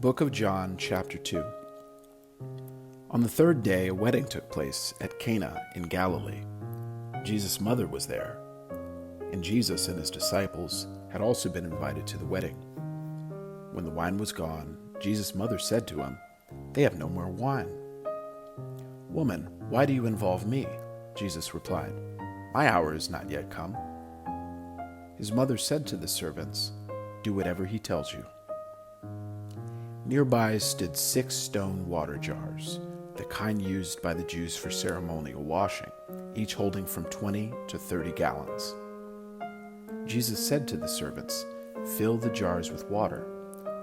Book of John, chapter 2. On the third day, a wedding took place at Cana in Galilee. Jesus' mother was there, and Jesus and his disciples had also been invited to the wedding. When the wine was gone, Jesus' mother said to him, "They have no more wine." "Woman, why do you involve me?" Jesus replied, "My hour is not yet come." His mother said to the servants, "Do whatever he tells you." Nearby stood 6 stone water jars, the kind used by the Jews for ceremonial washing, each holding from 20 to 30 gallons. Jesus said to the servants, "Fill the jars with water."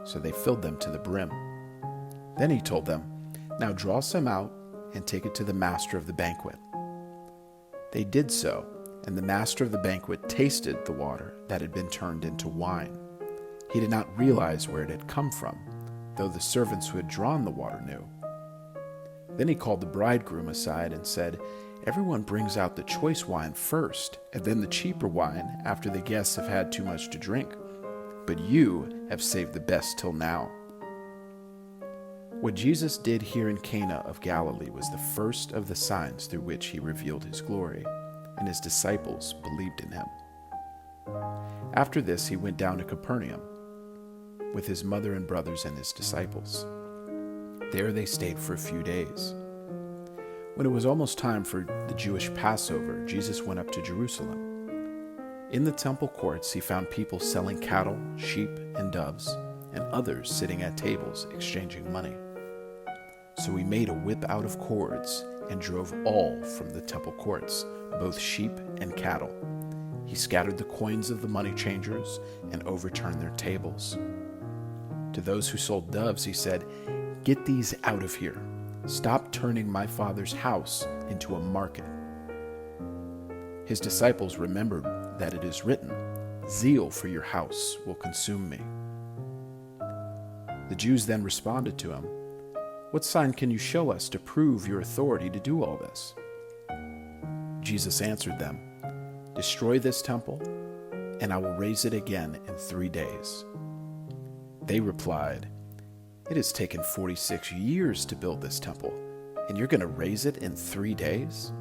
So they filled them to the brim. Then he told them, "Now draw some out and take it to the master of the banquet." They did so, and the master of the banquet tasted the water that had been turned into wine. He did not realize where it had come from, though the servants who had drawn the water knew. Then he called the bridegroom aside and said, "Everyone brings out the choice wine first, and then the cheaper wine after the guests have had too much to drink. But you have saved the best till now." What Jesus did here in Cana of Galilee was the first of the signs through which he revealed his glory, and his disciples believed in him. After this, he went down to Capernaum with his mother and brothers and his disciples. There they stayed for a few days. When it was almost time for the Jewish Passover, Jesus went up to Jerusalem. In the temple courts, he found people selling cattle, sheep, and doves, and others sitting at tables exchanging money. So he made a whip out of cords and drove all from the temple courts, both sheep and cattle. He scattered the coins of the money changers and overturned their tables. To those who sold doves, he said, "Get these out of here. Stop turning my Father's house into a market." His disciples remembered that it is written, "Zeal for your house will consume me." The Jews then responded to him, "What sign can you show us to prove your authority to do all this?" Jesus answered them, "Destroy this temple, and I will raise it again in 3 days." They replied, "It has taken 46 years to build this temple, and you're going to raise it in 3 days?"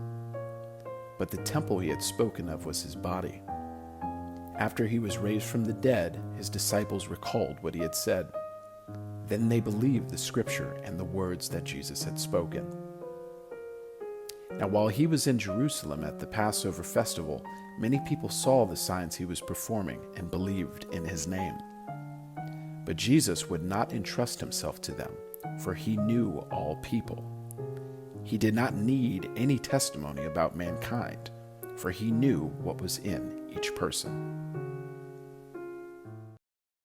But the temple he had spoken of was his body. After he was raised from the dead, his disciples recalled what he had said. Then they believed the scripture and the words that Jesus had spoken. Now while he was in Jerusalem at the Passover festival, many people saw the signs he was performing and believed in his name. But Jesus would not entrust himself to them, for he knew all people. He did not need any testimony about mankind, for he knew what was in each person.